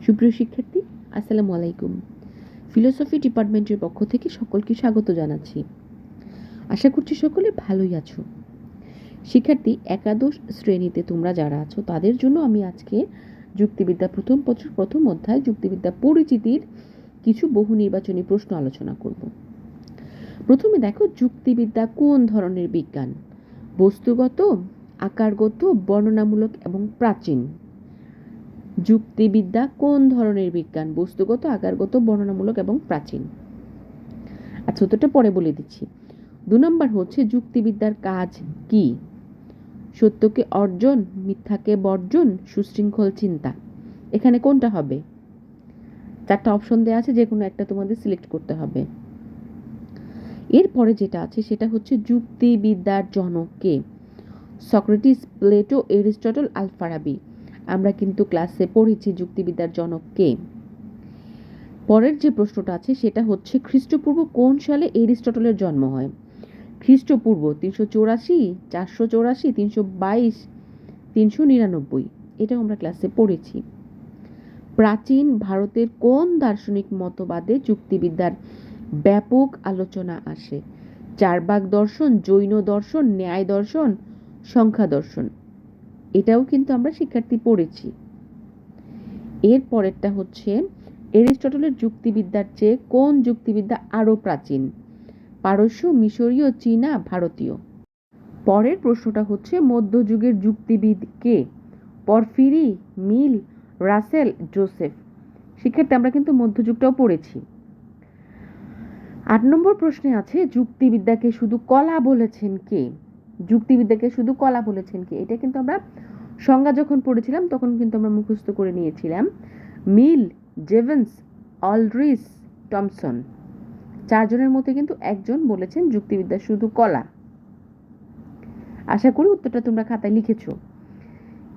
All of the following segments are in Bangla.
সুপ্রিয় শিক্ষার্থী, আসসালামু আলাইকুম। ফিলোসফি ডিপার্টমেন্টের পক্ষ থেকে সকলকে স্বাগত জানাচ্ছি। আশা করছি সকলে ভালোই আছো। শিক্ষার্থী, একাদশ শ্রেণীতে তোমরা যারা আছো তাদের জন্য আমি আজকে যুক্তিবিদ্যা প্রথম পত্রের প্রথম অধ্যায় যুক্তিবিদ্যা পরিচিতির কিছু বহু নির্বাচনী প্রশ্ন আলোচনা করব। প্রথমে দেখো, যুক্তিবিদ্যা কোন ধরনের বিজ্ঞান? বস্তুগত, আকারগত, বর্ণনামূলক এবং প্রাচীন। যুক্তিবিদ্যা কোন ধরনের বিজ্ঞান? বস্তুগত, আকারগত, বর্ণনামূলক এবং প্রাচীন। আচ্ছা, উত্তরটা পরে বলে দিচ্ছি। 2 নম্বর হচ্ছে যুক্তিবিদ্যার কাজ কি? সত্যকে অর্জন, মিথ্যাকে বর্জন, সুশৃঙ্খল চিন্তা। এখানে কোনটা হবে? 4টা অপশন দেওয়া আছে, যে কোনো একটা তোমাদের সিলেক্ট করতে হবে। এরপরে যেটা আছে সেটা হচ্ছে যুক্তিবিদ্যার জনক কে? Socrates, Plato, Aristotle, Al-Farabi. আমরা কিন্তু ক্লাসে পড়েছি যুক্তিবিদ্যার জনক কে। পরের যে প্রশ্নটা আছে সেটা হচ্ছে খ্রিস্টপূর্ব কোন সালে এরিস্টটলের জন্ম হয়? খ্রিস্টপূর্ব 384, 484, 322, 399। এটাও আমরা ক্লাসে পড়েছি। প্রাচীন ভারতের কোন দার্শনিক মতবাদে যুক্তিবিদ্যার ব্যাপক আলোচনা আসে? চারবাক দর্শন, জৈন দর্শন, ন্যায় দর্শন, সংখ্যা দর্শন। এটাও কিন্তু আমরা শিক্ষার্থী পড়েছি। এর পরেরটা হচ্ছে এরিস্টটলের যুক্তিবিদ্যার চেয়ে কোন যুক্তিবিদ্যা আরও প্রাচীন? পারস্য, মিশরীয়, চীনা, ভারতীয়। পরের প্রশ্নটা হচ্ছে মধ্যযুগের যুক্তিবিদ কে? পরফিরি, মিল, রাসেল, জোসেফ। শিক্ষার্থী, আমরা কিন্তু মধ্যযুগটাও পড়েছি। 8 নম্বর প্রশ্নে আছে যুক্তিবিদ্যাকে শুধু কলা বলেছেন কে? যুক্তিবিদ্যাকে শুধু কলা বলেছেন কে? এটা কিন্তু আমরা সংজ্ঞা যখন পড়েছিলাম তখন কিন্তু আমরা মুখস্থ করে নিয়েছিলাম। মিল, জেভেন্স, অলড্রিচ, টমসন। 4 জনের মধ্যে কিন্তু একজন বলেছেন যুক্তিবিদ্যা শুধু কলা। আশা করি উত্তরটা তোমরা খাতায় লিখেছো।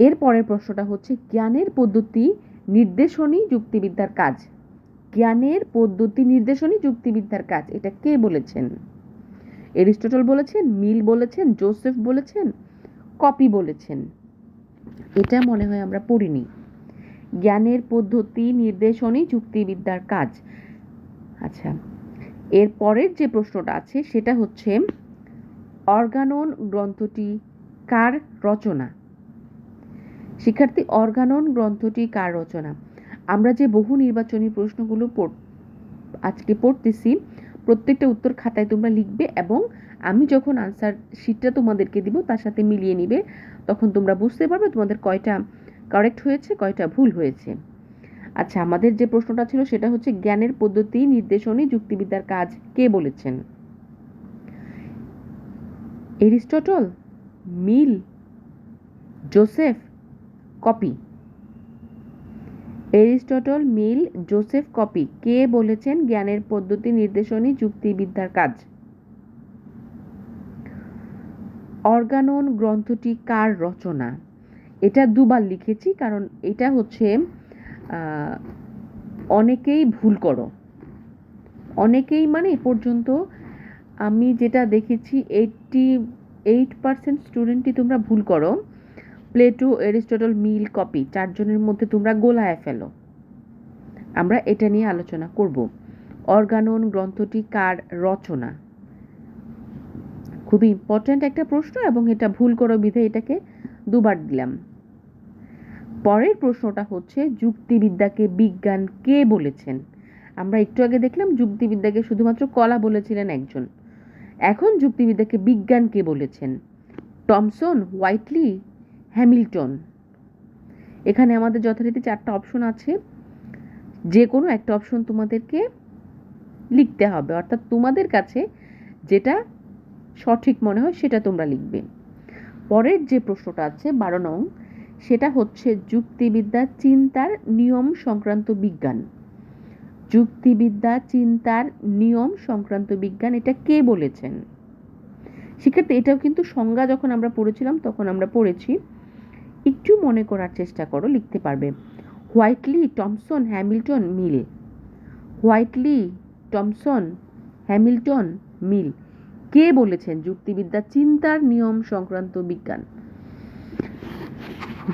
এর পরের প্রশ্নটা হচ্ছে জ্ঞানের পদ্ধতি নির্দেশনী যুক্তিবিদ্যার কাজ। জ্ঞানের পদ্ধতি নির্দেশনী যুক্তিবিদ্যার কাজ, এটা কে বলেছেন? এরিস্টটল বলেছেন, মিল বলেছেন, জোসেফ বলেছেন, কপি বলেছেন। এটা মনে হয় আমরা পড়িনি। জ্ঞানের পদ্ধতি নির্দেশনী যুক্তিবিদ্যার কাজ। আচ্ছা, এর পরের যে প্রশ্নটা আছে সেটা হচ্ছে অর্গানন গ্রন্থটি কার রচনা? শিক্ষার্থী, অর্গানন গ্রন্থটি কার রচনা? আমরা যে বহু নির্বাচনী প্রশ্নগুলো আজকে পড়তেছি প্রত্যেকটা উত্তর খাতায় তোমরা লিখবে এবং আমি যখন আনসার শিটটা তোমাদেরকে দিব তার সাথে মিলিয়ে নিবে, তখন তোমরা বুঝতে পারবে তোমাদের কয়টা কারেক্ট হয়েছে, কয়টা ভুল হয়েছে। আচ্ছা, আমাদের যে প্রশ্নটা ছিল সেটা হচ্ছে জ্ঞানের পদ্ধতি নির্দেশনী যুক্তিবিদ্যার কাজ কে বলেছেন? এরিস্টটল, মিল, জোসেফ, কপি। এরিস্টটল, মিল, জোসেফ, কপি কে বলেছেন জ্ঞানের পদ্ধতি নির্দেশনী যুক্তিবিদ্যার কাজ? অর্গানন গ্রন্থটি কার রচনা? এটা দুবার লিখেছি কারণ এটা হচ্ছে অনেকেই ভুল করো। অনেকেই মানে এ পর্যন্ত আমি যেটা দেখেছি 88% স্টুডেন্টই তোমরা ভুল করো। প্লেটো, এরিস্টটল, মিল, কপি 4 জনের মধ্যে তোমরা গোলায় ফেলো। আমরা এটা নিয়ে আলোচনা করব। অর্গানন গ্রন্থটি কার রচনা? খুবই ইম্পর্ট্যান্ট একটা প্রশ্ন এবং এটা ভুল করো বিধে এটাকে দুবার দিলাম। পরের প্রশ্নটা হচ্ছে যুক্তিবিদ্যাকে বিজ্ঞান কে বলেছেন? আমরা একটু আগে দেখলাম যুক্তিবিদ্যাকে শুধুমাত্র কলা বলেছিলেন একজন। এখন যুক্তিবিদ্যাকে বিজ্ঞান কে বলেছেন? Thomson, Whiteley, Hamilton. এখানে আমাদের যথারীতি 4টা অপশন আছে, যে কোনো একটা অপশন তোমাদেরকে লিখতে হবে, অর্থাৎ তোমাদের কাছে যেটা সঠিক মনে হয় সেটা তোমরা লিখবে। পরের যে প্রশ্নটা আছে 12 নং, সেটা হচ্ছে যুক্তিবিদ্যা চিন্তার নিয়ম সংক্রান্ত বিজ্ঞান। যুক্তিবিদ্যা চিন্তার নিয়ম সংক্রান্ত বিজ্ঞান, এটা কে বলেছেন? শিক্ষার্থী, এটাও কিন্তু সংজ্ঞা যখন আমরা পড়েছিলাম তখন আমরা পড়েছি, একটু মনে করার চেষ্টা করো, লিখতে পারবে। হোয়াইটলি, টমসন, হ্যামিল্টন, মিল। হোয়াইটলি, টমসন, হ্যামিল্টন, মিল কে বলেছেন যুক্তিবিদ্যা চিন্তার নিয়ম সংক্রান্ত বিজ্ঞান?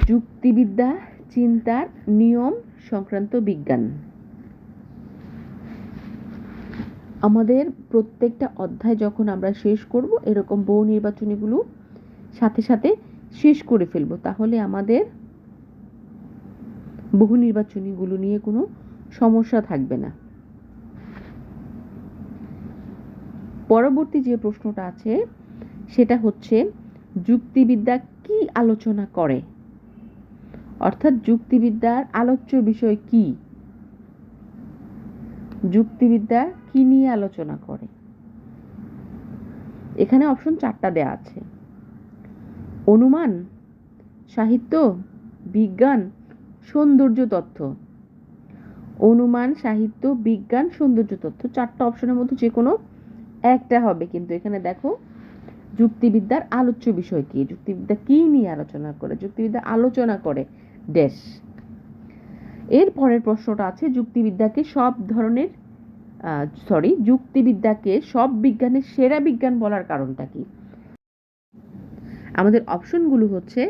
যুক্তিবিদ্যা চিন্তার নিয়ম সংক্রান্ত বিজ্ঞান। আমাদের প্রত্যেকটা অধ্যায় যখন আমরা শেষ করব এরকম বহু নির্বাচনীগুলো সাথে সাথে শেষ করে ফেলবো, তাহলে আমাদের বহু নির্বাচনীগুলো নিয়ে কোনো সমস্যা থাকবে না। পরবর্তী যে প্রশ্নটা আছে সেটা হচ্ছে যুক্তিবিদ্যা কি আলোচনা করে, অর্থাৎ যুক্তিবিদ্যার আলোচ্য বিষয় কি, যুক্তিবিদ্যা কি নিয়ে আলোচনা করে। এখানে অপশন 4টা দেয়া আছে: অনুমান, সাহিত্য, বিজ্ঞান, সৌন্দর্য তত্ত্ব। অনুমান, সাহিত্য, বিজ্ঞান, সৌন্দর্য তত্ত্ব, 4টা অপশনের মধ্যে যে কোনো একটা হবে। কিন্তু এখানে দেখো যুক্তিবিদ্যার আলোচ্য বিষয় কি, যুক্তিবিদ্যা কি নিয়ে আলোচনা করে, যুক্তিবিদ্যা আলোচনা করে ড্যাশ। এর পরের প্রশ্নটা আছে যুক্তিবিদ্যাকে যুক্তিবিদ্যাকে সব বিজ্ঞানের সেরা বিজ্ঞান বলার কারণটা কি। আমাদের অপশনগুলো হচ্ছে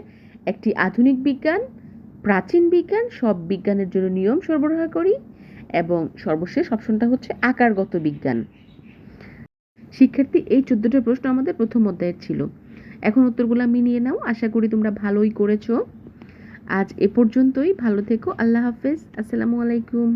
একটি আধুনিক বিজ্ঞান, প্রাচীন বিজ্ঞান, সব বিজ্ঞানের জন্য নিয়ম সরবরাহকারী, এবং সর্বশেষ অপশনটা হচ্ছে আকারগত বিজ্ঞান। শিক্ষার্থী, এই 14টা প্রশ্ন আমাদের প্রথম অধ্যায়ের ছিল। এখন উত্তরগুলো মিলিয়ে নাও। আশা করি তোমরা ভালোই করেছো। আজ এ পর্যন্তই। ভালো থেকো। আল্লাহ হাফেজ। আসসালামু আলাইকুম।